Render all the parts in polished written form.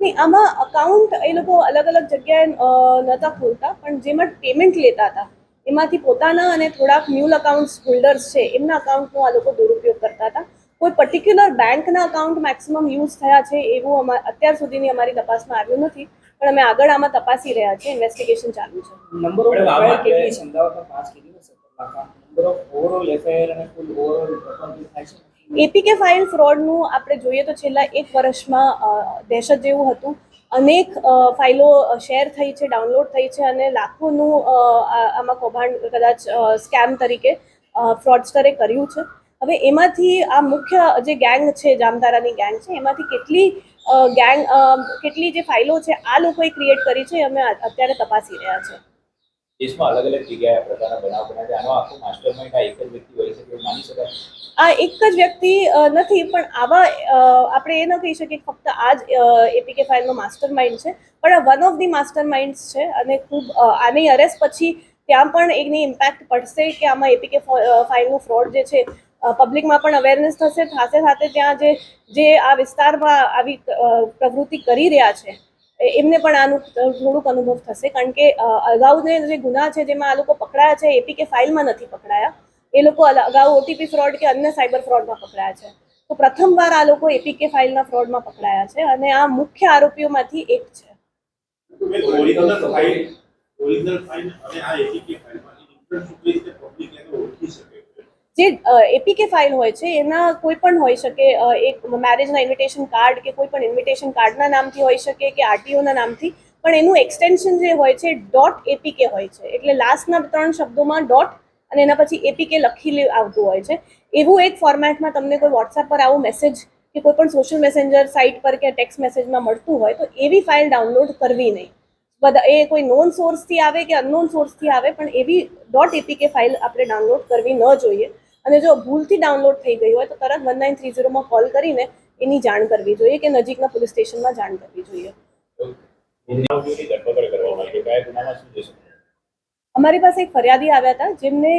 નહીં, આમાં અકાઉન્ટ એ લોકો અલગ અલગ જગ્યાએ નહોતા ખોલતા, પણ જેમાં પેમેન્ટ લેતા હતા એમાંથી પોતાના અને થોડાક મ્યુલ અકાઉન્ટ્સ હોલ્ડર્સ છે એમના અકાઉન્ટનો આ લોકો દુરુપયોગ કરતા હતા. કોઈ પર્ટિક્યુલર બેંકના અકાઉન્ટ મેક્સિમમ યુઝ થયા છે એવું અત્યાર સુધીની અમારી તપાસમાં આવ્યું નથી, પણ અમે આગળ આમાં તપાસી રહ્યા છીએ, ઇન્વેસ્ટિગેશન ચાલુ છે. નંબર ઓફ એફઆઈઆર કેટલી છે અમદાવાદમાં? 5 કેટલી છે? નંબર ઓફ ઓવરઓલ એફઆઈઆર અને કુલ ઓવરઓલ રકમ થાય છે. એપીકે ફાઇલ ફ્રોડનું આપણે જોઈએ તો છેલ્લા 1 વર્ષમાં દહેશત જેવું હતું. અનેક ફાઇલો શેર થઈ છે, ડાઉનલોડ થઈ છે અને લાખોનું આમાં કૌભાંડ કદાચ સ્કેમ તરીકે ફ્રોડસ્ટરે કર્યું છે. હવે એમાંથી આ મુખ્ય જે ગેંગ છે, જામતારાની ગેંગ છે, એમાંથી કેટલી જે ફાઇલો છે આ લોકોએ ક્રિએટ કરી છે અમે અત્યારે તપાસી રહ્યા છે. દેશમાં અલગ અલગ જગ્યાએ આ પ્રકારના બનાવ બન્યા છે. આનો આખો માસ્ટરમાઇન્ડ આ એક જ વ્યક્તિ હોઈ શકે એવું માની શકાય? આ એક જ વ્યક્તિ નથી, પણ આવા આપણે એ ન કહી શકીએ ફક્ત આ જ એપીકે ફાઇલનો માસ્ટર માઇન્ડ છે, પણ આ one of the master minds છે અને ખૂબ આની અરેસ્ટ પછી ત્યાં પણ એની ઇમ્પેક્ટ પડશે કે આમાં એપીકે ફાઇલનું ફ્રોડ જે છે પબ્લિકમાં પણ અવેરનેસ થશે. સાથે ત્યાં જે આ વિસ્તારમાં આવી પ્રવૃત્તિ કરી રહ્યા છે એમને પણ આનું થોડુંક અનુભવ થશે, કારણ કે અગાઉને જે ગુના છે જેમાં આ લોકો પકડાયા છે એપીકે ફાઇલમાં નથી પકડાયા, એ લોકો અગાઉ ઓટીપી ફ્રોડ કે અન્ય સાયબર ફ્રોડમાં પકડાયા છે. તો પ્રથમવાર આ લોકો એપીકે ફાઇલના ફ્રોડમાં પકડાયા છે અને આ મુખ્ય આરોપીઓમાંથી એક છે. જે એપીકે ફાઇલ હોય છે એના કોઈ પણ હોઈ શકે, એક મેરેજના ઇન્વિટેશન કાર્ડ કે કોઈ પણ ઇન્વિટેશન કાર્ડના નામથી હોઈ શકે કે આરટીઓના નામથી, પણ એનું એક્સટેન્શન જે હોય છે .apk હોય છે, એટલે લાસ્ટના 3 શબ્દોમાં ડોટ અને એના પછી એપીકે લખી આવતું હોય છે. એવું એક ફોર્મેટમાં તમને કોઈ વોટ્સએપ પર આવું મેસેજ કે કોઈ પણ સોશિયલ મેસેન્જર સાઇટ પર કે ટેક્સ્ટ મેસેજમાં મળતું હોય તો એવી ફાઇલ ડાઉનલોડ કરવી નહીં. એ કોઈ નોન સોર્સથી આવે કે અનનોન સોર્સથી આવે, પણ એવી .apk ફાઇલ આપણે ડાઉનલોડ કરવી ન જોઈએ. અને જો ભૂલથી ડાઉનલોડ થઈ ગઈ હોય તો તરત 1930માં કોલ કરીને એની જાણ કરવી જોઈએ કે નજીકના પોલીસ સ્ટેશનમાં જાણ કરવી જોઈએ. અમારી પાસે એક ફરિયાદી આવ્યા હતા જેમને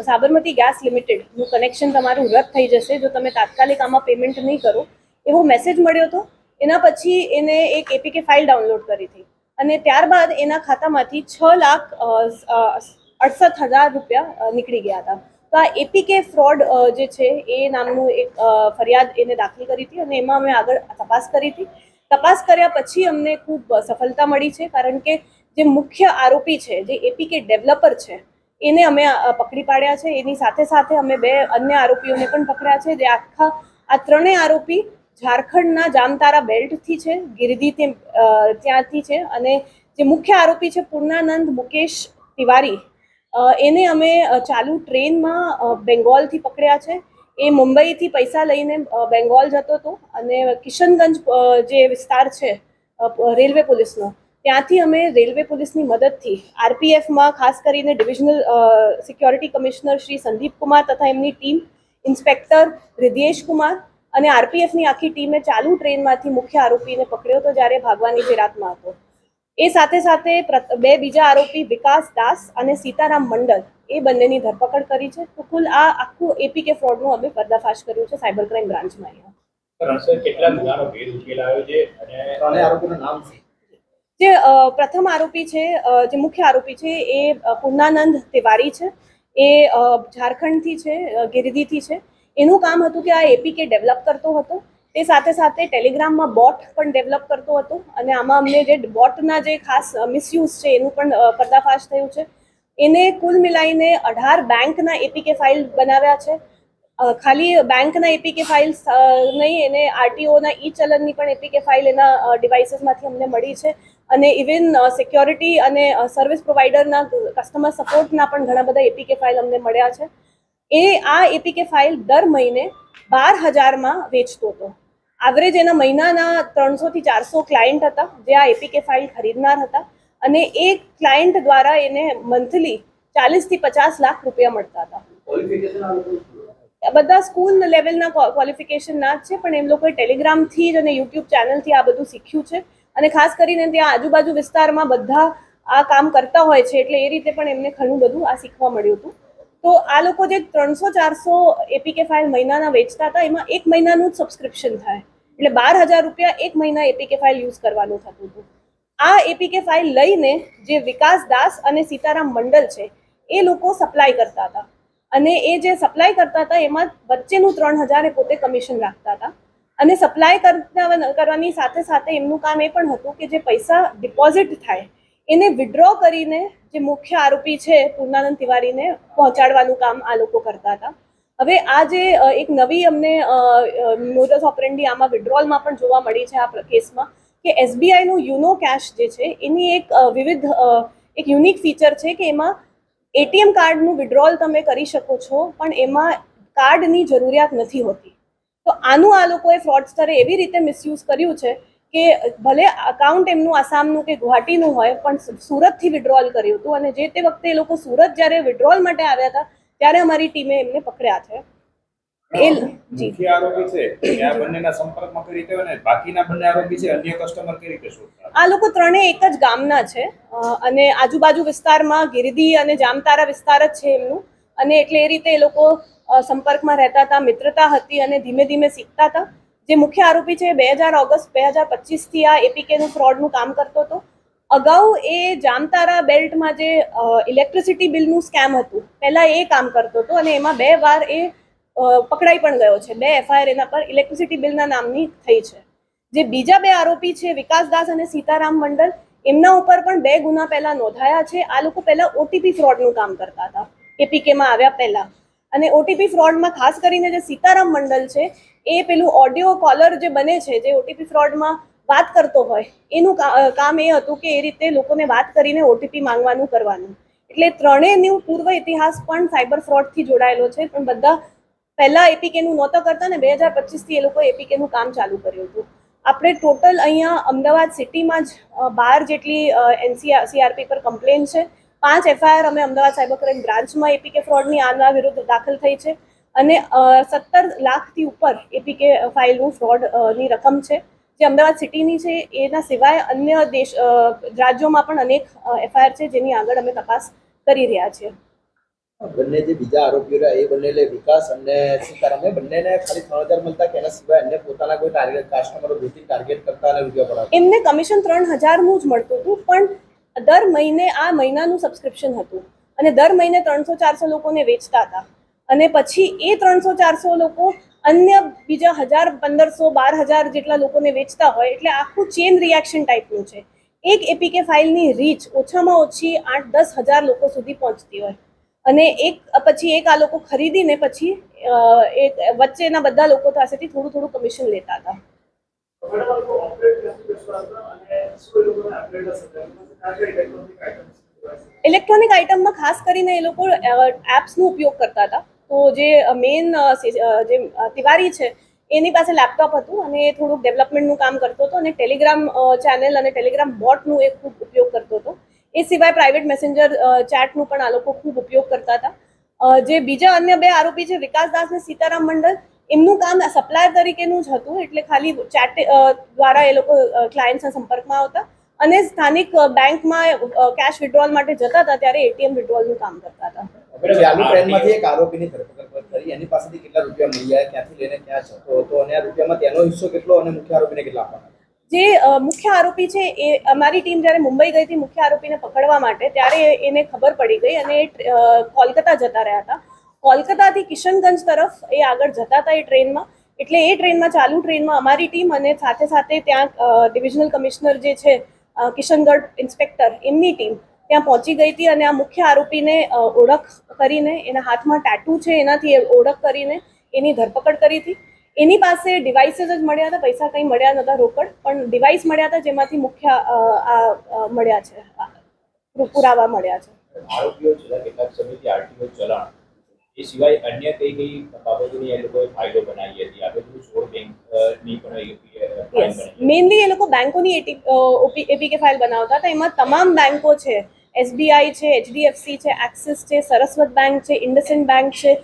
સાબરમતી ગેસ લિમિટેડનું કનેક્શન તમારું રદ થઈ જશે જો તમે તાત્કાલિક આમાં પેમેન્ટ નહીં કરો એવો મેસેજ મળ્યો હતો. એના પછી એને એક એપીકે ફાઇલ ડાઉનલોડ કરી હતી અને ત્યારબાદ એના ખાતામાંથી 6,68,000 રૂપિયા નીકળી ગયા હતા. તો આ એપીકે ફ્રોડ જે છે એ નામનું એક ફરિયાદ એને દાખલ કરી હતી અને એમાં અમે આગળ તપાસ કરી હતી. તપાસ કર્યા પછી અમને ખૂબ સફળતા મળી છે, કારણ કે જે મુખ્ય આરોપી છે, જે એપીકે ડેવલપર છે, એને અમે પકડી પાડ્યા છે. એની સાથે અમે 2 અન્ય આરોપીઓને પણ પકડ્યા છે. જે આ ત્રણેય આરોપી ઝારખંડના જામતારા બેલ્ટથી છે, ગિરિદી ત્યાંથી છે અને જે મુખ્ય આરોપી છે પૂર્ણાનંદ મુકેશ તિવારી, એને અમે ચાલુ ટ્રેનમાં બેંગોલથી પકડ્યા છે. એ મુંબઈથી પૈસા લઈને બેંગોલ જતો હતો અને કિશનગંજ જે વિસ્તાર છે રેલવે પોલીસનો, ત્યાંથી અમે રેલવે પોલીસની મદદથી આરપીએફમાં ખાસ કરીને divisional security commissioner Shri Sandeep Kumar તથા એમની ટીમ, ઇન્સ્પેક્ટર હૃદયેશ કુમાર અને આરપીએફની આખી ટીમે ચાલુ ટ્રેનમાંથી મુખ્ય આરોપીને પકડ્યો હતો જ્યારે ભાગવાની ફિરાકમાં હતો. એ સાથે 2 બીજા આરોપી વિકાસ દાસ અને સીતારામ મંડલ, એ બંનેની ધરપકડ કરી છે. તો કુલ આ આખું એપીકે ફ્રોડનું અમે પર્દાફાશ કર્યું છે સાયબર ક્રાઇમ બ્રાન્ચમાં. કેટલા ગુનાનો ભેદ ઉકેલાયો છે અને આરોપીનું નામ શું? જે પ્રથમ આરોપી છે, જે મુખ્ય આરોપી છે એ પૂર્ણાનંદ તિવારી છે. એ ઝારખંડથી છે, ગિરિદીથી છે. એનું કામ હતું કે આ એપીકે ડેવલપ કરતો હતો. તે સાથે ટેલિગ્રામમાં બોટ પણ ડેવલપ કરતો હતો અને આમાં અમને જે બોટના જે ખાસ મિસયુઝ છે એનું પણ પર્દાફાશ થયું છે. એને કુલ મિલાઈને 18 બેંકના એપીકે ફાઇલ બનાવ્યા છે. ખાલી બેંકના એપીકે ફાઇલ્સ નહીં, એને આરટીઓના ચલનની પણ એપીકે ફાઇલ એના ડિવાઇસીસમાંથી અમને મળી છે અને ઇવન સિક્યોરિટી અને સર્વિસ પ્રોવાઇડરના કસ્ટમર સપોર્ટના પણ ઘણા બધા એપીકે ફાઇલ અમને મળ્યા છે. એ આ એપીકે ફાઇલ દર મહિને 12,000માં વેચતો હતો. એવરેજ એના મહિનાના 300 થી 400 ક્લાયન્ટ હતા જે આ એપીકે ફાઇલ ખરીદનાર હતા અને એ ક્લાયન્ટ દ્વારા એને મંથલી 40 થી 50 લાખ રૂપિયા મળતા હતા. બધા સ્કૂલ લેવલના ક્વોલિફિકેશનના જ છે, પણ એમ લોકોએ ટેલિગ્રામથી જ અને યુટ્યુબ ચેનલથી આ બધું શીખ્યું છે અને ખાસ કરીને ત્યાં આજુબાજુ વિસ્તારમાં બધા આ કામ કરતા હોય છે એટલે એ રીતે પણ એમને ઘણું બધું આ શીખવા મળ્યું હતું. તો આ લોકો જે 300-400 એપીકે ફાઇલ મહિનાના વેચતા હતા એમાં 1 મહિનાનું જ સબસ્ક્રિપ્શન થાય એટલે 12,000 રૂપિયા એક મહિના એપીકે ફાઇલ યુઝ કરવાનું થતું હતું. આ એપીકે ફાઇલ લઈને જે વિકાસ દાસ અને સીતારામ મંડલ છે એ લોકો સપ્લાય કરતા હતા, અને એ જે સપ્લાય કરતા હતા એમાં વચ્ચેનું 3,000 એ પોતે કમિશન રાખતા હતા. અને સપ્લાય કરવાની સાથે સાથે એમનું કામ એ પણ હતું કે જે પૈસા ડિપોઝિટ થાય એને વિડ્રો કરીને જે મુખ્ય આરોપી છે પૂર્ણાનંદ તિવારીને પહોંચાડવાનું કામ આ લોકો કરતા હતા. હવે આ જે એક નવી અમને મોડસ ઓપરેન્ડી આમાં વિડ્રોલમાં પણ જોવા મળી છે આ કેસમાં, કે એસબીઆઈનું યુનો કેશ જે છે એની એક યુનિક ફીચર છે કે એમાં એટીએમ કાર્ડનું વિડ્રોલ તમે કરી શકો છો, પણ એમાં કાર્ડની જરૂરિયાત નથી હોતી. તો આનું આ લોકોએ ફ્રોડસ્ટરે એવી રીતે મિસયુઝ કર્યું છે કે ભલે અકાઉન્ટ એમનું આસામનું કે ગુવાહાટીનું હોય, પણ સુરતથી વિડ્રોલ કર્યું હતું, અને જે તે વખતે એ લોકો સુરત જ્યારે વિડ્રોલ માટે આવ્યા હતા ત્યારે અમારી ટીમે એમને પકડ્યા છે. મુખ્ય આરોપી છે એ આ બંનેના સંપર્કમાં કઈ રીતે હોય ને બાકીના બંને આરોપી છે અન્ય કસ્ટમર કઈ રીતે શોધતા? આ લોકો ત્રણેય એક જ ગામના છે, અને આજુબાજુ વિસ્તારમાં ગિરદી અને જામતારા વિસ્તાર જ છે એમનું, અને એટલે એ રીતે એ લોકો સંપર્કમાં રહેતા હતા, મિત્રતા હતી અને ધીમે ધીમે શીખતા હતા. જે મુખ્ય આરોપી છે ઓગસ્ટ 2025 આ એપીકેનું ફ્રોડનું કામ કરતો હતો. અગાઉ એ જામતારા બેલ્ટમાં જે ઇલેક્ટ્રિસિટી બિલનું સ્કેમ હતું પહેલાં એ કામ કરતો હતો, અને એમાં 2 વાર એ પકડાઈ પણ ગયો છે. 2 એફઆઈઆર એના પર ઇલેક્ટ્રિસિટી બિલના નામની થઈ છે. જે બીજા 2 આરોપી છે વિકાસ દાસ અને સીતારામ મંડલ, એમના ઉપર પણ 2 ગુના પહેલા નોંધાયા છે. આ લોકો પહેલા ઓટીપી ફ્રોડનું કામ કરતા હતા એપીકેમાં આવ્યા પહેલા, અને ઓટીપી ફ્રોડમાં ખાસ કરીને જે સીતારામ મંડલ છે એ પેલું ઓડિયો કોલર જે બને છે, જે ઓટીપી ફ્રોડમાં વાત કરતો હોય, એનું કામ એ હતું કે એ રીતે લોકોને વાત કરીને ઓટીપી માંગવાનું કરવાનું. એટલે ત્રણેયનું પૂર્વ ઇતિહાસ પણ સાયબર ફ્રોડથી જોડાયેલો છે, પણ બધા પહેલા એપીકેનું નહોતા કરતા ને 2025થી એ લોકો એપીકેનું કામ ચાલુ કર્યું હતું. આપણે ટોટલ અહીંયા અમદાવાદ સિટીમાં જ 12 જેટલી સીઆરપી પર કમ્પ્લેન છે. 5 એફઆઈઆર અમે અમદાવાદ સાયબર ક્રાઇમ બ્રાન્ચમાં એપીકે ફ્રોડની આના વિરુદ્ધ દાખલ થઈ છે, અને 17 લાખથી ઉપર એપીકે ફાઇલનું ફ્રોડની રકમ છે જે અમદાવાદ સિટીની છે. એના સિવાય અન્ય રાજ્યોમાં પણ અનેક એફઆઈઆર છે જેની આગળ અમે તપાસ કરી રહ્યા છીએ. બંને જે બીજા આરોપીઓ રહ્યા એ બંને વિકાસ અને સીતારામ એ બંનેને ખાલી 3,000 મળતા કે એના સિવાય અન્ય પોતાના કોઈ ટાર્ગેટ કસ્ટમરો ભેટી ટાર્ગેટ કરતા અને રૂપિયા પડાવતા? એમને કમિશન 3,000નું જ મળતું હતું, પણ દર મહિને આ મહિનાનું સબસ્ક્રિપ્શન હતું, અને દર મહિને 300-400 લોકોને વેચતા હતા, અને પછી એ 300-400 લોકો અન્ય બીજા 1,000-1,500-12,000 જેટલા લોકોને વેચતા હોય, એટલે આખું ચેન રિએક્શન ટાઈપનું છે. એક એપીકે ફાઇલની રીચ ઓછામાં ઓછી 8-10 હજાર લોકો સુધી પહોંચતી હોય, અને એક પછી એક આ લોકો ખરીદીને પછી એક વચ્ચેના બધા લોકો પાસેથી થોડું થોડું કમિશન લેતા હતા. ઇલેક્ટ્રોનિક આઇટમમાં ખાસ કરીને એ લોકો એપ્સનો ઉપયોગ કરતા હતા. તો જે મેઇન જે તિવારી છે એની પાસે લેપટોપ હતું, અને એ થોડુંક ડેવલપમેન્ટનું કામ કરતો હતો, અને ટેલિગ્રામ ચેનલ અને ટેલિગ્રામ બોટનું એ ખૂબ ઉપયોગ કરતો હતો. એ સિવાય પ્રાઇવેટ મેસેન્જર ચેટનું પણ આ લોકો ખૂબ ઉપયોગ કરતા હતા. જે બીજા અન્ય 2 આરોપી છે વિકાસ દાસ અને સીતારામ મંડલ, એમનું કામ સપ્લાયર તરીકેનું જ હતું, એટલે ખાલી ચેટ દ્વારા એ લોકો ક્લાયન્ટ્સના સંપર્કમાં આવતા, અને સ્થાનિક બેંકમાં કેશ વિડ્રોલ માટે જતા હતા ત્યારે એટીએમ વિડ્રોલનું કામ કરતા હતા. ચાલુ ટ્રેનમાંથી એક આરોપીની ધરપકડ કરી, એની પાસેથી કેટલા રૂપિયા મળ્યા, ક્યાંથી લઈને ક્યાં જતો હતો, અને આ રૂપિયામાં તેનો હિસ્સો કેટલો અને મુખ્ય આરોપીને કેટલા આપવાના? જે મુખ્ય આરોપી છે એ અમારી ટીમ જ્યારે મુંબઈ ગઈ હતી મુખ્ય આરોપીને પકડવા માટે, ત્યારે એને ખબર પડી ગઈ, અને એ કોલકાતા જતા રહ્યા હતા. કોલકાતાથી કિશનગંજ તરફ એ આગળ જતા હતા એ ટ્રેનમાં. એટલે એ ટ્રેનમાં, ચાલુ ટ્રેનમાં અમારી ટીમ અને સાથે સાથે ત્યાં ડિવિઝનલ કમિશનર જે છે કિશનગઢ ઇન્સ્પેક્ટર, એમની ટીમ ત્યાં પહોંચી ગઈ હતી, અને આ મુખ્ય આરોપીને ઓળખ કરીને, એના હાથમાં ટેટુ છે એનાથી ઓળખ કરીને એની ધરપકડ કરી હતી. એની પાસે ડિવાઇસીસ જ મળ્યા હતા, પૈસા કંઈ મળ્યા નહોતા રોકડ, પણ ડિવાઇસ મળ્યા હતા જેમાંથી મુખ્ય મળ્યા છે, પુરાવા મળ્યા છે. આરોપીઓ છેલ્લા કેટલાક સમયથી આરટીઓ ચલાણ, એ સિવાય અન્ય કઈ બાબતોની એ લોકોએ ફાઇલો બનાવી હતી? આપણે બધું 16 બેંકની પણ મેઇનલી એ લોકો બેંકોની એપીકે ફાઇલ બનાવતા હતા. એમાં તમામ બેંકો છે, એસબીઆઈ છે, એચડીએફસી છે, એક્સિસ છે, સરસ્વત બેંક છે, ઇન્ડસઇન્ડ બેંક છે,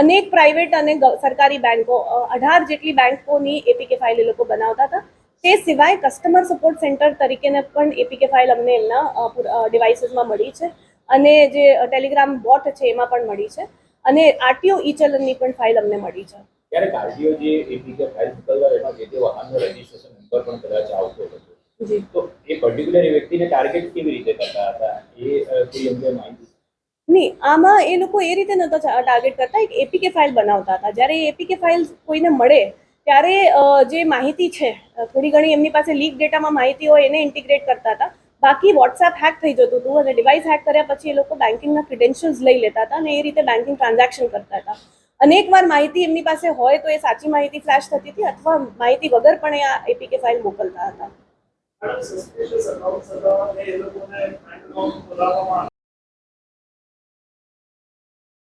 અનેક પ્રાઇવેટ અને સરકારી બેંકો, 18 જેટલી બેંકોની એપીકે ફાઇલ એ લોકો બનાવતા હતા. તે સિવાય કસ્ટમર સપોર્ટ સેન્ટર તરીકેને પણ એપીકે ફાઇલ અમને એમના ડિવાઇસીસમાં મળી છે, અને જે ટેલિગ્રામ બોટ છે એમાં પણ મળી છે, અને આરટીઓ ઈ ચલનની પણ ફાઇલ અમને મળી છે. ક્યારેક આરટીઓ જે એપીકે ફાઇલ મોકલવા એમાં જે તે વાહનનો રજીસ્ટ્રેશન નંબર પણ કદાચ આવતો હતો, જી તો એ પર્ટિક્યુલર વ્યક્તિને ટાર્ગેટ કેવી રીતે કરતા હતા એ કોઈ અંગે માહિતી? નહીં, આમાં એ લોકો એ રીતે નહોતા ટાર્ગેટ કરતા, એક એપીકે ફાઇલ બનાવતા હતા. જ્યારે એપીકે ફાઇલ કોઈને મળે ત્યારે જે માહિતી છે થોડી ઘણી એમની પાસે લીક ડેટામાં માહિતી હોય એને ઇન્ટિગ્રેટ કરતા હતા. બાકી વોટ્સએપ હેક થઈ જતું હતું અને ડિવાઇસ હેક કર્યા પછી એ લોકો બેન્કિંગના ક્રિડેન્શિયલ્સ લઈ લેતા હતા અને એ રીતે બેન્કિંગ ટ્રાન્ઝેક્શન કરતા હતા. અનેકવાર માહિતી એમની પાસે હોય તો એ સાચી માહિતી ફ્લેશ થતી હતી અથવા માહિતી વગર પણ એ આ એપીકે ફાઇલ મોકલતા હતા. સસ્પિશિયસ અકાઉન્ટ્સ હતા એ લોકોને બેંક અકાઉન્ટ ખોલાવવામાં